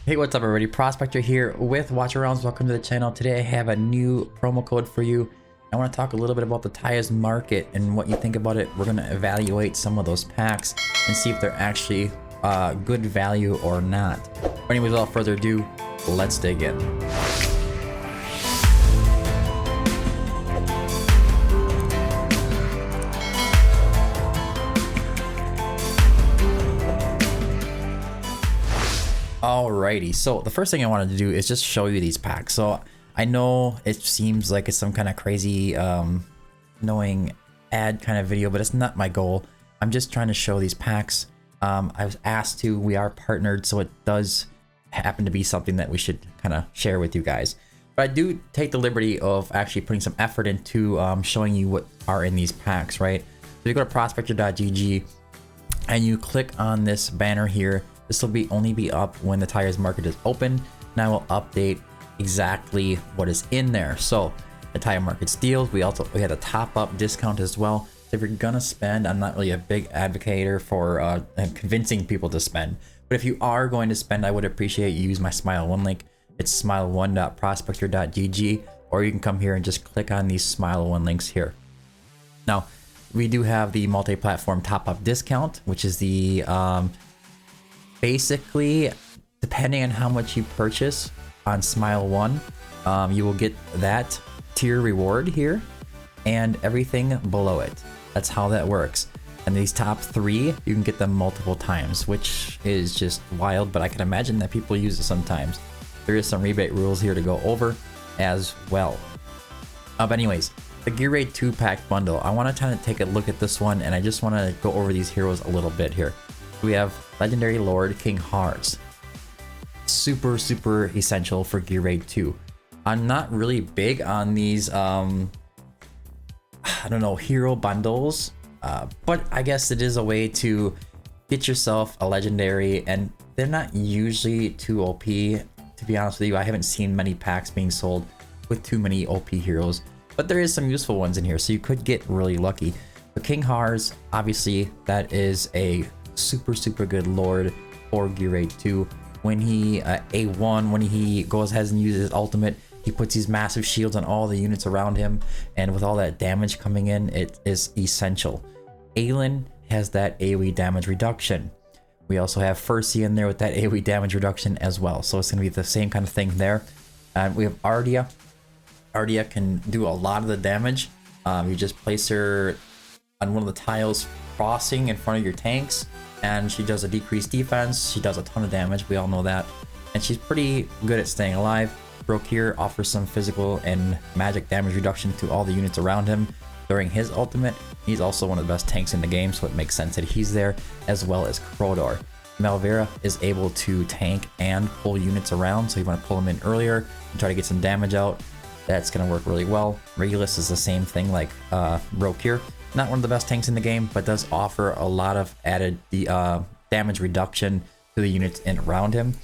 Hey, what's up everybody? Prospector here with Watcher Realms. Welcome to the channel. Today I have a new promo code for you. I want to talk a little bit about the Tyres market and what you think about it. We're going to evaluate some of those packs and see if they're actually good value or not. But anyways, without further ado, let's dig in. Alrighty, so the first thing I wanted to do is just show you these packs. So I know it seems like it's some kind of crazy annoying ad kind of video, but it's not my goal. I'm just trying to show these packs. I was asked to, we are partnered, so it does happen to be something that we should kind of share with you guys. But I do take the liberty of actually putting some effort into showing you what are in these packs, right? So you go to prospector.gg and you click on this banner here. This will only be up when the Tyres market is open, and I will update exactly what is in there. So the Tire market deals, we had a top up discount as well. So if you're gonna spend, I'm not really a big advocate for convincing people to spend, but if you are going to spend, I would appreciate you use my Smile One link. It's smile1.prospector.gg, or you can come here and just click on these Smile One links here. Now we do have the multi-platform top up discount, which is the basically, depending on how much you purchase on Smile One, you will get that tier reward here and everything below it. That's how that works. And these top three, you can get them multiple times, which is just wild, but I can imagine that people use it sometimes. There is some rebate rules here to go over as well. But anyways, the Gear Raid 2 pack bundle, I want to kind of take a look at this one, and I just want to go over these heroes a little bit here. We have Legendary Lord King Hars. Super essential for Gear Raid 2. I'm not really big on these I don't know, hero bundles, but I guess it is a way to get yourself a legendary, and they're not usually too OP, to be honest with you. I haven't seen many packs being sold with too many OP heroes, but there is some useful ones in here, so you could get really lucky. But King Hars, obviously, that is a super good lord for Gear Raid 2. When he A1, when he goes ahead and uses his ultimate, he puts these massive shields on all the units around him, and with all that damage coming in, it is essential. Aelin has that AoE damage reduction. We also have Fercy in there with that AoE damage reduction as well, so it's going to be the same kind of thing there. And we have Ardea. Ardea can do a lot of the damage. You just place her on one of the tiles crossing in front of your tanks, and she does a decreased defense. She does a ton of damage, we all know that, and she's pretty good at staying alive. Brokir offers some physical and magic damage reduction to all the units around him during his ultimate. He's also one of the best tanks in the game, so it makes sense that he's there, as well as Crodor. Malvera is able to tank and pull units around, so you want to pull them in earlier and try to get some damage out. That's going to work really well. Regulus is the same thing like Brokir. Not one of the best tanks in the game, but does offer a lot of added damage reduction to the units in around him.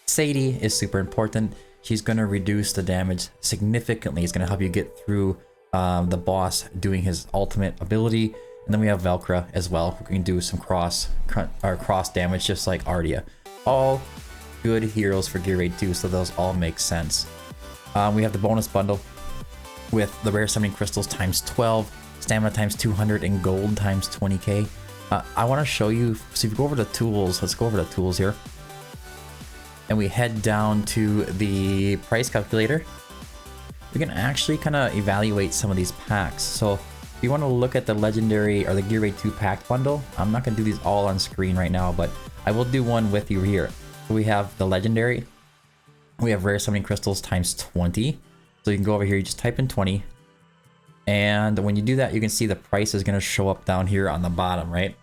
Sadie is super important. She's going to reduce the damage significantly. It's going to help you get through the boss doing his ultimate ability. And then we have Velcra as well, who can do some cross damage just like Ardea. All good heroes for Gear Raid 2, so those all make sense. We have the bonus bundle with the rare summoning crystals times 12. Stamina times 200 and gold times 20k. I want to show you, so if you go over to tools, let's go over to tools here, and we head down to the price calculator. We can actually kind of evaluate some of these packs. So if you want to look at the legendary or the Gear Raid 2 pack bundle, I'm not going to do these all on screen right now, but I will do one with you here. So we have the legendary, we have rare summoning crystals times 20. So you can go over here, you just type in 20. And when you do that, you can see the price is going to show up down here on the bottom, right?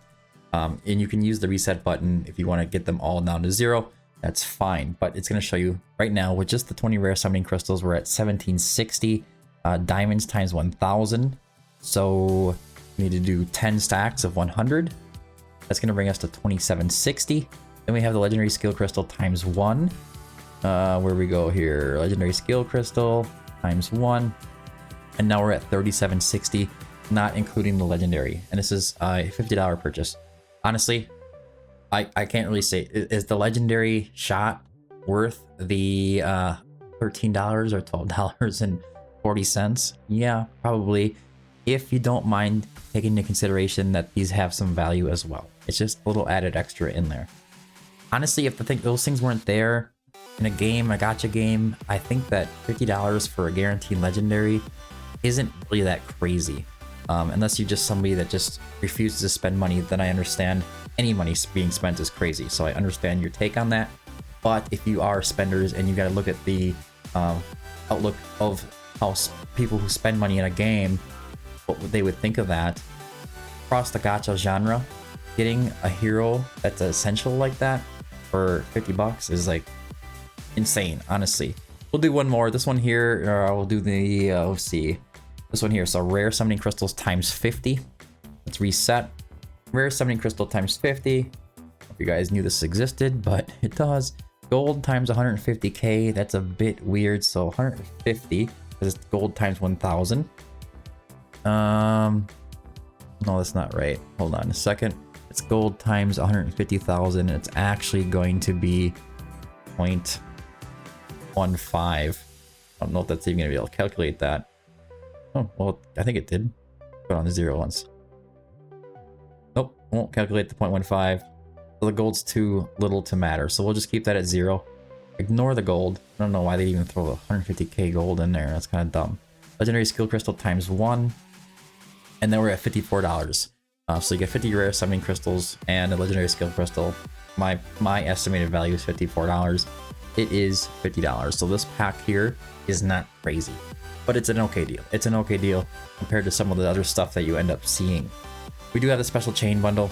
And you can use the reset button if you want to get them all down to 0. That's fine, but it's going to show you right now with just the 20 rare summoning crystals, we're at 1760 diamonds times 1000. So we need to do 10 stacks of 100. That's going to bring us to 2760. Then we have the legendary skill crystal times 1. Where we go here, legendary skill crystal times 1. And now we're at 3760, not including the legendary. And this is a $50 purchase. Honestly, I can't really say, is the legendary shot worth the $13 or $12.40? Yeah, probably. If you don't mind taking into consideration that these have some value as well. It's just a little added extra in there. Honestly, if those things weren't there in a game, a gacha game, I think that $50 for a guaranteed legendary isn't really that crazy. Unless you're just somebody that just refuses to spend money, then I understand any money being spent is crazy. So I understand your take on that. But if you are spenders and you got to look at the outlook of how people who spend money in a game, what they would think of that, across the gacha genre, getting a hero that's essential like that for 50 bucks is like insane, honestly. We'll do one more. This one here, we'll do the, let's see. This one here, so rare summoning crystals times 50. Let's reset. Rare summoning crystal times 50. Hope you guys knew this existed, but it does. Gold times 150k, that's a bit weird. So 150, because it's gold times 1000. No, that's not right. Hold on a second. It's gold times 150,000. It's actually going to be 0.15. I don't know if that's even going to be able to calculate that. Oh, well, I think it did. Put on the 0 once. Nope, won't calculate the 0.15. So the gold's too little to matter. So we'll just keep that at 0. Ignore the gold. I don't know why they even throw the 150k gold in there. That's kind of dumb. Legendary skill crystal times 1. And then we're at $54. So you get 50 rare summoning crystals and a legendary skill crystal. My estimated value is $54. It is $50. So this pack here is not crazy, but it's an okay deal. It's an okay deal compared to some of the other stuff that you end up seeing. We do have the special chain bundle.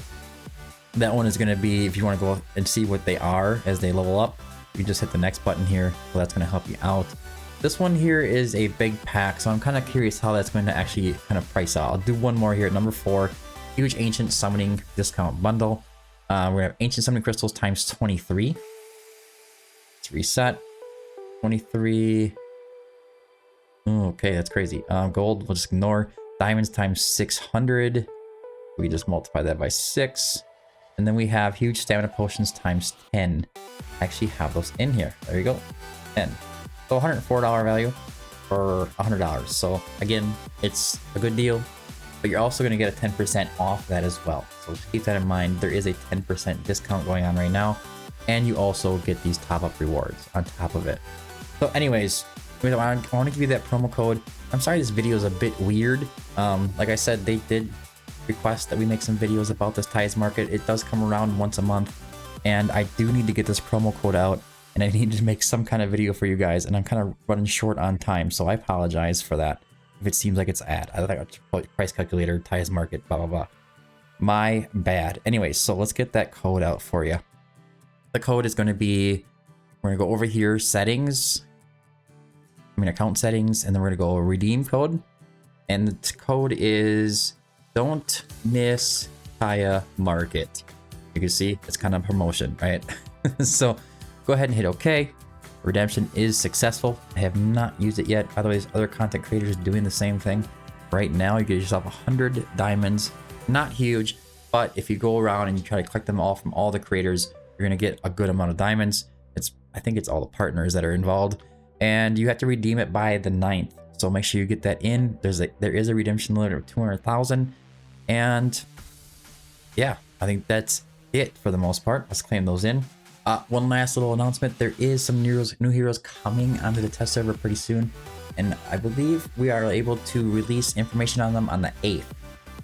That one is going to be, if you want to go and see what they are as they level up, you just hit the next button here. So that's going to help you out. This one here is a big pack, so I'm kind of curious how that's going to actually kind of price out. I'll do one more here at number 4. Huge ancient summoning discount bundle. We're going to have ancient summoning crystals times 23. Let's reset. 23. Okay, that's crazy. Gold, we'll just ignore. Diamonds times 600. We just multiply that by 6. And then we have huge stamina potions times 10. I actually have those in here. There you go. 10. So $104 value for $100. So again, it's a good deal, but you're also going to get a 10% off that as well. So just keep that in mind. There is a 10% discount going on right now. And you also get these top-up rewards on top of it. So anyways, I want to give you that promo code. I'm sorry this video is a bit weird. Like I said, they did request that we make some videos about this ties market. It does come around once a month, and I do need to get this promo code out, and I need to make some kind of video for you guys, and I'm kind of running short on time, so I apologize for that if it seems like it's ad. I like price calculator, ties market, blah blah blah. My bad. Anyways, so let's get that code out for you. The code is going to be, we're going to go over here, settings, account settings, and then we're going to go redeem code, and the code is don't miss Taya Market. You can see it's kind of promotion, right? So go ahead and hit OK. Redemption is successful. I have not used it yet. Otherwise, other content creators doing the same thing. Right now, you get yourself 100 diamonds. Not huge, but if you go around and you try to collect them all from all the creators, you're going to get a good amount of diamonds. I think it's all the partners that are involved, and you have to redeem it by the 9th. So make sure you get that in. There is a redemption limit of 200,000, and yeah, I think that's it for the most part. Let's claim those in. One last little announcement. There is some new heroes coming onto the test server pretty soon, and I believe we are able to release information on them on the 8th.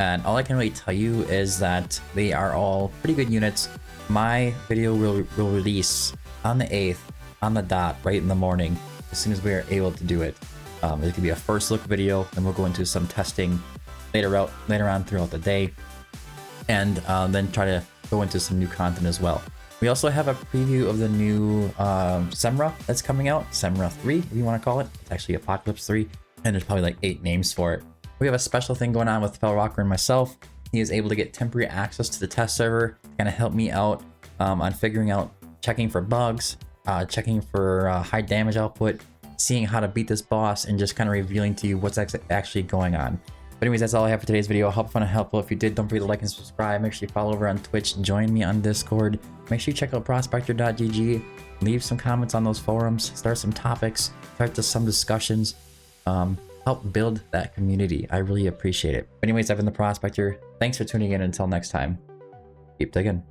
And all I can really tell you is that they are all pretty good units. My video will release on the 8th, on the dot, right in the morning, as soon as we are able to do it. It could be a first look video, and we'll go into some testing later on throughout the day, and then try to go into some new content as well. We also have a preview of the new Semra that's coming out, Semra 3, if you want to call it. It's actually Apocalypse 3, and there's probably like 8 names for it. We have a special thing going on with Felrocker and myself. He is able to get temporary access to the test server, kind of help me out on figuring out, checking for bugs, checking for high damage output, seeing how to beat this boss, and just kind of revealing to you what's actually going on. But anyways, that's all I have for today's video. I hope you found it helpful. If you did, don't forget to like and subscribe. Make sure you follow over on Twitch. Join me on Discord. Make sure you check out prospector.gg. leave some comments on those forums, start some topics, start to some discussions, help build that community. I really appreciate it. Anyways, I've been the Prospector. Thanks for tuning in. Until next time, keep digging.